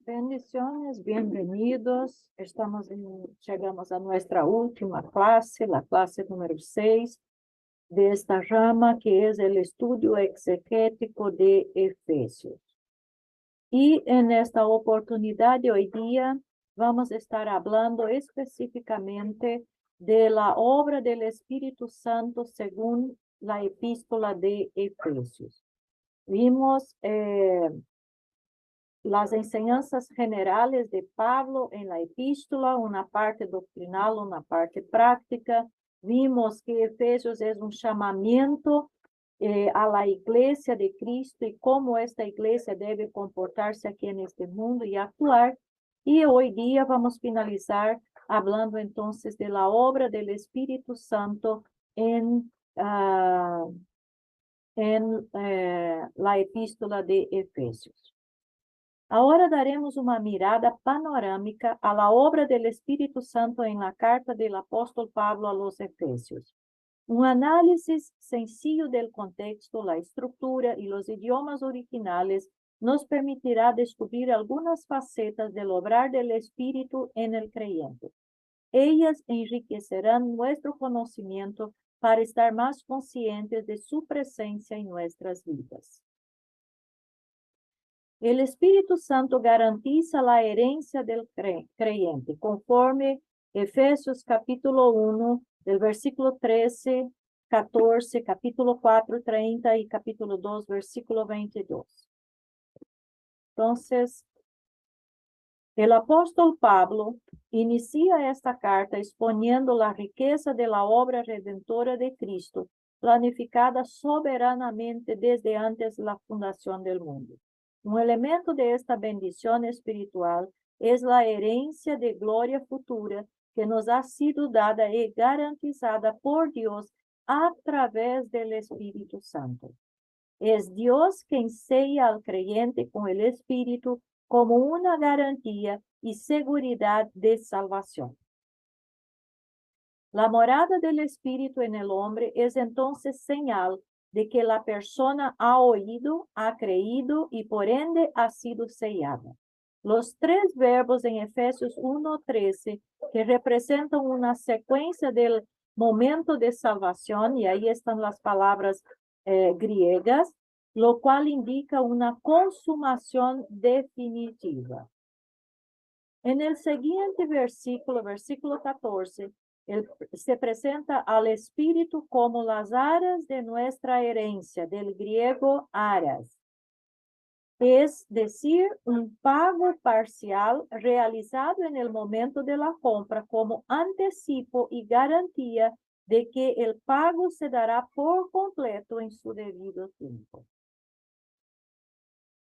Bendiciones, bienvenidos. Llegamos a nuestra última clase, la clase número 6 de esta rama que es el estudio exegético de Efesios. Y en esta oportunidad de hoy día vamos a estar hablando específicamente de la obra del Espíritu Santo según la epístola de Efesios. Vimos las enseñanzas generales de Pablo en la epístola, una parte doctrinal, una parte práctica. Vimos que Efesios es un llamamiento a la iglesia de Cristo y cómo esta iglesia debe comportarse aquí en este mundo y actuar. Y hoy día vamos a finalizar hablando entonces de la obra del Espíritu Santo en la epístola de Efesios. Ahora daremos una mirada panorámica a la obra del Espíritu Santo en la carta del apóstol Pablo a los Efesios. Un análisis sencillo del contexto, la estructura y los idiomas originales nos permitirá descubrir algunas facetas del obrar del Espíritu en el creyente. Ellas enriquecerán nuestro conocimiento para estar más conscientes de su presencia en nuestras vidas. El Espíritu Santo garantiza la herencia del creyente, conforme Efesios capítulo 1, del versículo 13, 14, capítulo 4, 30 y capítulo 2, versículo 22. Entonces, el apóstol Pablo inicia esta carta exponiendo la riqueza de la obra redentora de Cristo, planificada soberanamente desde antes de la fundación del mundo. Un elemento de esta bendición espiritual es la herencia de gloria futura que nos ha sido dada y garantizada por Dios a través del Espíritu Santo. Es Dios quien sella al creyente con el Espíritu como una garantía y seguridad de salvación. La morada del Espíritu en el hombre es entonces señal de que la persona ha oído, ha creído y por ende ha sido sellada. Los tres verbos en Efesios 1:13 que representan una secuencia del momento de salvación, y ahí están las palabras griegas, lo cual indica una consumación definitiva. En el siguiente versículo, versículo 14, se presenta al Espíritu como las aras de nuestra herencia, del griego aras. Es decir, un pago parcial realizado en el momento de la compra como anticipo y garantía de que el pago se dará por completo en su debido tiempo.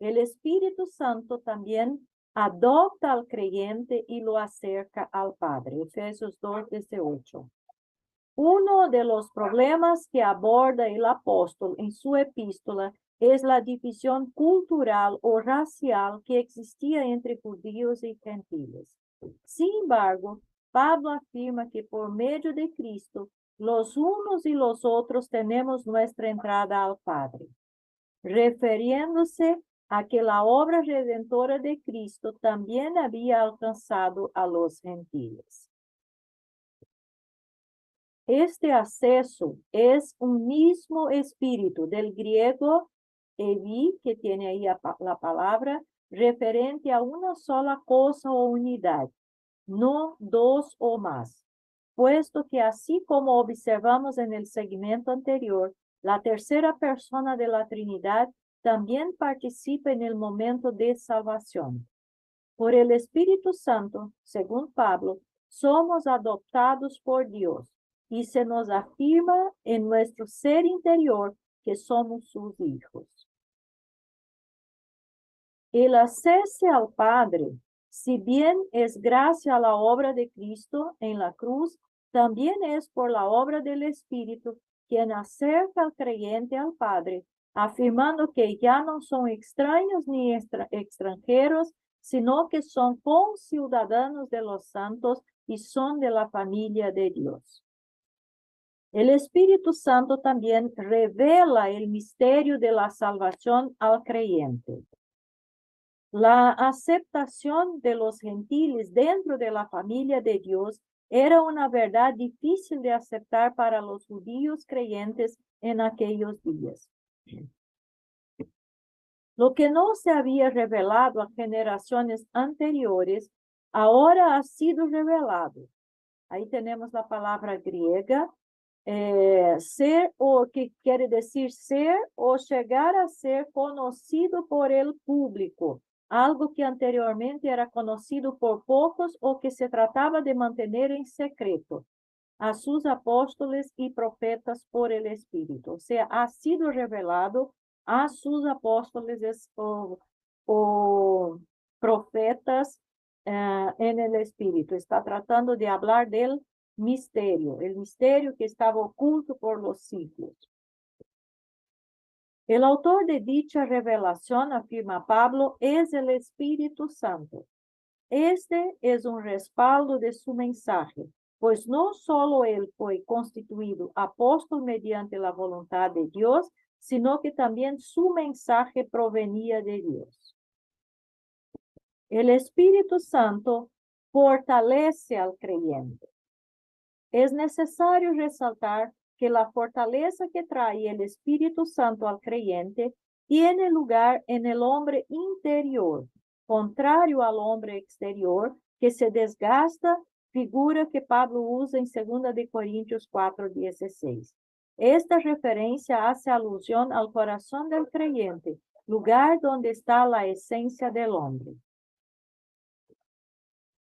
El Espíritu Santo también adopta al creyente y lo acerca al Padre. Efesios 2:18. Uno de los problemas que aborda el apóstol en su epístola es la división cultural o racial que existía entre judíos y gentiles. Sin embargo, Pablo afirma que por medio de Cristo, los unos y los otros tenemos nuestra entrada al Padre, refiriéndose a que la obra redentora de Cristo también había alcanzado a los gentiles. Este acceso es un mismo espíritu, del griego evi, que tiene ahí la palabra, referente a una sola cosa o unidad, no dos o más, puesto que así como observamos en el segmento anterior, la tercera persona de la Trinidad también participa en el momento de salvación. Por el Espíritu Santo, según Pablo, somos adoptados por Dios y se nos afirma en nuestro ser interior que somos sus hijos. El hacerse al Padre, si bien es gracias a la obra de Cristo en la cruz, también es por la obra del Espíritu quien acerca al creyente al Padre, afirmando que ya no son extraños ni extranjeros, sino que son conciudadanos de los santos y son de la familia de Dios. El Espíritu Santo también revela el misterio de la salvación al creyente. La aceptación de los gentiles dentro de la familia de Dios era una verdad difícil de aceptar para los judíos creyentes en aquellos días. Lo que no se había revelado a generaciones anteriores, ahora ha sido revelado. Ahí tenemos la palabra griega, ser, o que quiere decir ser o llegar a ser conocido por el público, algo que anteriormente era conocido por pocos o que se trataba de mantener en secreto, a sus apóstoles y profetas por el Espíritu. O sea, ha sido revelado a sus apóstoles o profetas en el Espíritu. Está tratando de hablar del misterio, el misterio que estaba oculto por los siglos. El autor de dicha revelación, afirma Pablo, es el Espíritu Santo. Este es un respaldo de su mensaje, pues no solo él fue constituido apóstol mediante la voluntad de Dios, sino que también su mensaje provenía de Dios. El Espíritu Santo fortalece al creyente. Es necesario resaltar que la fortaleza que trae el Espíritu Santo al creyente tiene lugar en el hombre interior, contrario al hombre exterior, que se desgasta, figura que Pablo usa en 2 de Corintios 4:16. Esta referencia hace alusión al corazón del creyente, lugar donde está la esencia del hombre.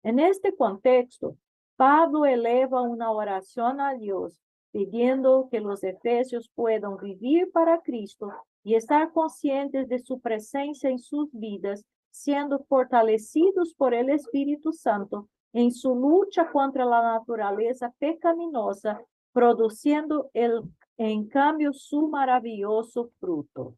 En este contexto, Pablo eleva una oración a Dios, pidiendo que los efesios puedan vivir para Cristo y estar conscientes de su presencia en sus vidas, siendo fortalecidos por el Espíritu Santo en su lucha contra la naturaleza pecaminosa, produciendo en cambio su maravilloso fruto.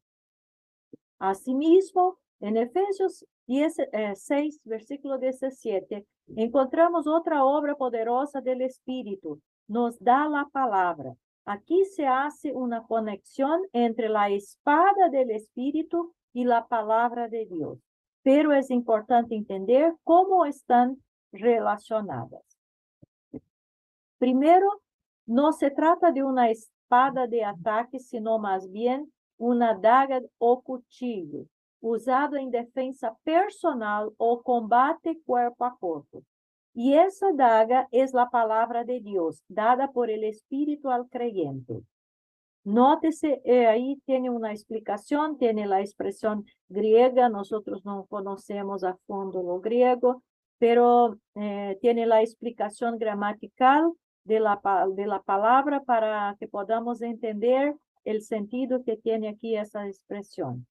Asimismo, en Efesios 6, versículo 17, encontramos otra obra poderosa del Espíritu. Nos da la palabra. Aquí se hace una conexión entre la espada del Espíritu y la palabra de Dios. Pero es importante entender cómo están relacionadas. Primero, no se trata de una espada de ataque, sino más bien una daga o cuchillo, usado en defensa personal o combate cuerpo a cuerpo. Y esa daga es la palabra de Dios, dada por el Espíritu al creyente. Nótese, ahí tiene una explicación, tiene la expresión griega, nosotros no conocemos a fondo lo griego, pero tiene la explicación gramatical de la palabra para que podamos entender el sentido que tiene aquí esa expresión.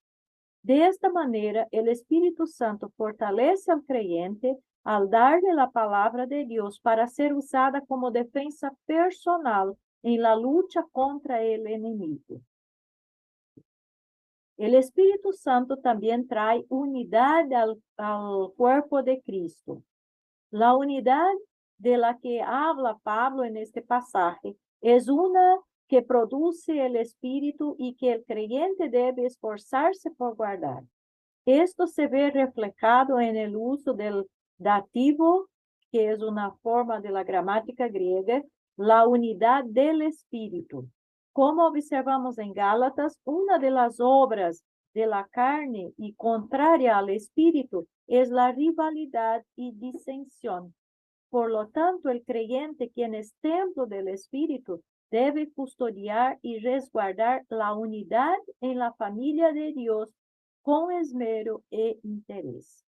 De esta manera, el Espíritu Santo fortalece al creyente al darle la palabra de Dios para ser usada como defensa personal en la lucha contra el enemigo. El Espíritu Santo también trae unidad al cuerpo de Cristo. La unidad de la que habla Pablo en este pasaje es una que produce el Espíritu y que el creyente debe esforzarse por guardar. Esto se ve reflejado en el uso del dativo, que es una forma de la gramática griega, la unidad del Espíritu. Como observamos en Gálatas, una de las obras de la carne y contraria al Espíritu es la rivalidad y disensión. Por lo tanto, el creyente, quien es templo del Espíritu, debe custodiar y resguardar la unidad en la familia de Dios con esmero e interés.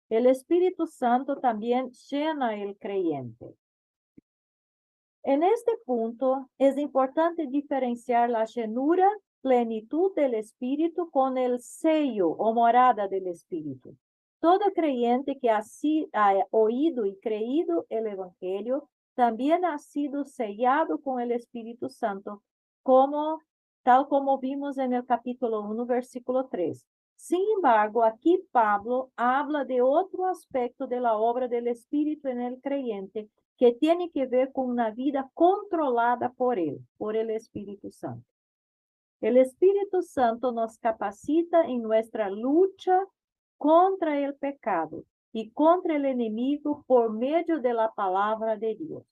El Espíritu Santo también llena el creyente. En este punto, es importante diferenciar la llenura, plenitud del Espíritu con el sello o morada del Espíritu. Todo creyente que ha oído y creído el Evangelio también ha sido sellado con el Espíritu Santo, tal como vimos en el capítulo 1, versículo 3. Sin embargo, aquí Pablo habla de otro aspecto de la obra del Espíritu en el creyente que tiene que ver con una vida controlada por él, por el Espíritu Santo. El Espíritu Santo nos capacita en nuestra lucha contra el pecado y contra el enemigo por medio de la palabra de Dios.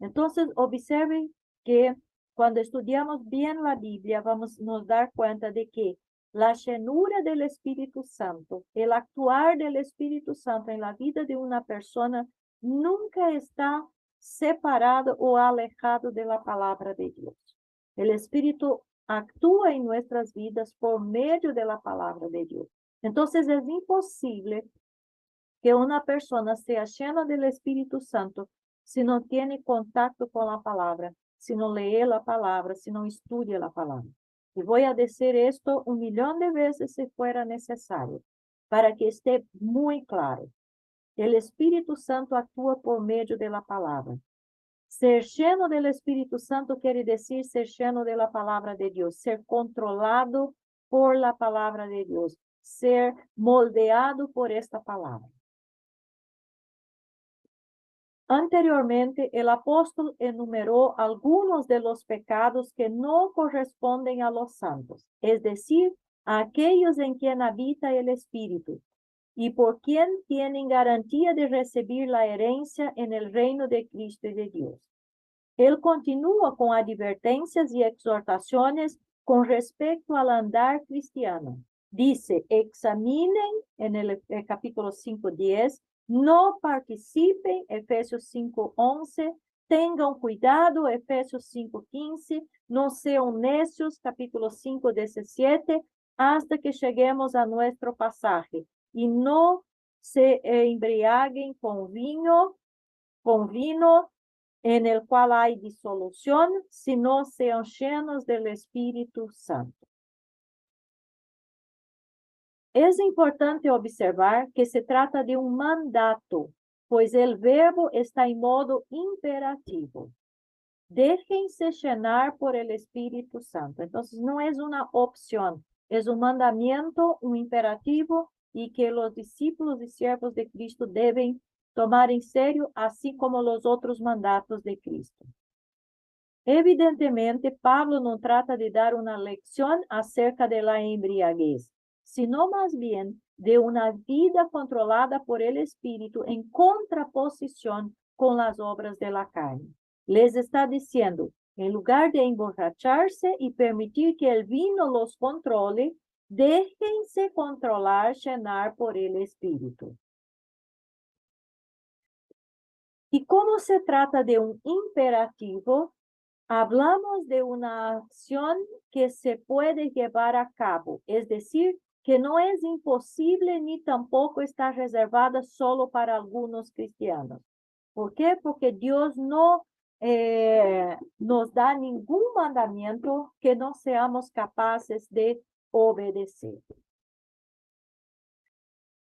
Entonces, observen que cuando estudiamos bien la Biblia, vamos a nos dar cuenta de que la llenura del Espíritu Santo, el actuar del Espíritu Santo en la vida de una persona, nunca está separado o alejado de la palabra de Dios. El Espíritu actúa en nuestras vidas por medio de la palabra de Dios. Entonces es imposible que una persona sea llena del Espíritu Santo si no tiene contacto con la palabra, si no lee la palabra, si no estudia la palabra. Y voy a decir esto 1,000,000 de veces si fuera necesario, para que esté muy claro. El Espíritu Santo actúa por medio de la palabra. Ser lleno del Espíritu Santo quiere decir ser lleno de la palabra de Dios, ser controlado por la palabra de Dios, ser moldeado por esta palabra. Anteriormente, el apóstol enumeró algunos de los pecados que no corresponden a los santos, es decir, a aquellos en quien habita el Espíritu, y por quien tienen garantía de recibir la herencia en el reino de Cristo y de Dios. Él continúa con advertencias y exhortaciones con respecto al andar cristiano. Dice, examinen en el capítulo 5:10, no participen, Efesios 5:11, tengan cuidado, Efesios 5:15, no sean necios, capítulo 5:17, hasta que lleguemos a nuestro pasaje, y no se embriaguen con vino, en el cual hay disolución, sino sean llenos del Espíritu Santo. Es importante observar que se trata de un mandato, pues el verbo está en modo imperativo. Déjense llenar por el Espíritu Santo. Entonces, no es una opción, es un mandamiento, un imperativo, y que los discípulos y siervos de Cristo deben tomar en serio, así como los otros mandatos de Cristo. Evidentemente, Pablo no trata de dar una lección acerca de la embriaguez, sino más bien de una vida controlada por el Espíritu en contraposición con las obras de la carne. Les está diciendo, en lugar de emborracharse y permitir que el vino los controle, déjense controlar, llenar por el Espíritu. Y como se trata de un imperativo, hablamos de una acción que se puede llevar a cabo, es decir, que no es imposible ni tampoco está reservada solo para algunos cristianos. ¿Por qué? Porque Dios no nos da ningún mandamiento que no seamos capaces de obedecer.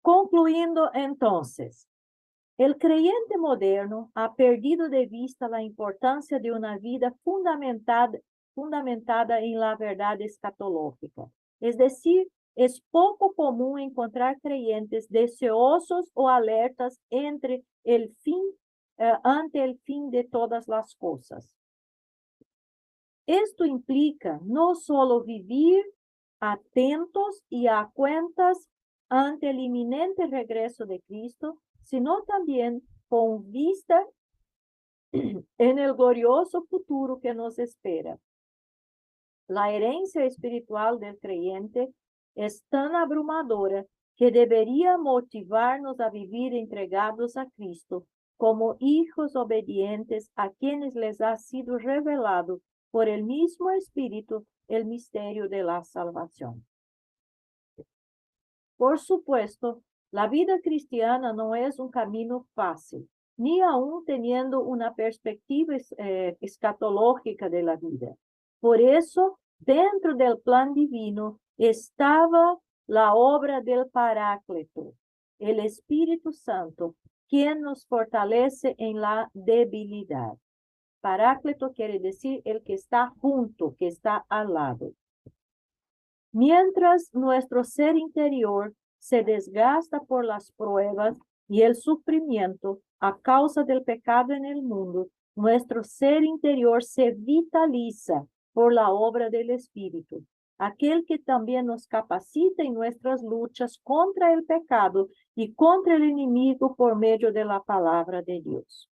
Concluyendo entonces, el creyente moderno ha perdido de vista la importancia de una vida fundamentada en la verdad escatológica. Es decir, es poco común encontrar creyentes deseosos o alertas ante el fin de todas las cosas. Esto implica no solo vivir atentos y a cuentas ante el inminente regreso de Cristo, sino también con vista en el glorioso futuro que nos espera. La herencia espiritual del creyente es tan abrumadora que debería motivarnos a vivir entregados a Cristo como hijos obedientes a quienes les ha sido revelado por el mismo Espíritu el misterio de la salvación. Por supuesto, la vida cristiana no es un camino fácil, ni aún teniendo una perspectiva escatológica de la vida. Por eso, dentro del plan divino estaba la obra del Paráclito, el Espíritu Santo, quien nos fortalece en la debilidad. Paráclito quiere decir el que está junto, que está al lado. Mientras nuestro ser interior se desgasta por las pruebas y el sufrimiento a causa del pecado en el mundo, nuestro ser interior se vitaliza por la obra del Espíritu aquel que también nos capacita en nuestras luchas contra el pecado y contra el enemigo por medio de la palabra de Dios.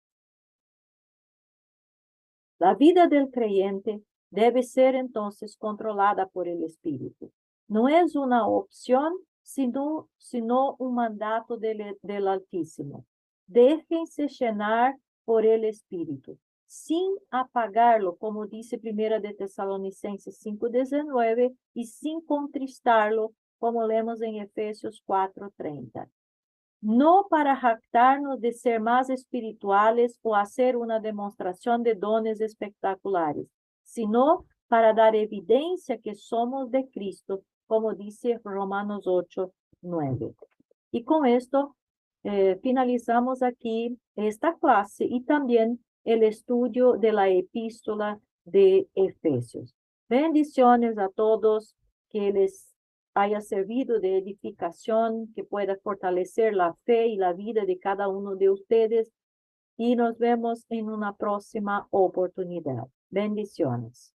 La vida del creyente debe ser entonces controlada por el Espíritu. No es una opción, sino un mandato del Altísimo. Déjense llenar por el Espíritu, sin apagarlo, como dice 1 de Tesalonicenses 5:19, y sin contristarlo, como leemos en Efesios 4:30. No para jactarnos de ser más espirituales o hacer una demostración de dones espectaculares, sino para dar evidencia que somos de Cristo, como dice Romanos 8:9. Y con esto finalizamos aquí esta clase y también el estudio de la epístola de Efesios. Bendiciones a todos, que les haya servido de edificación, que pueda fortalecer la fe y la vida de cada uno de ustedes. Y nos vemos en una próxima oportunidad. Bendiciones.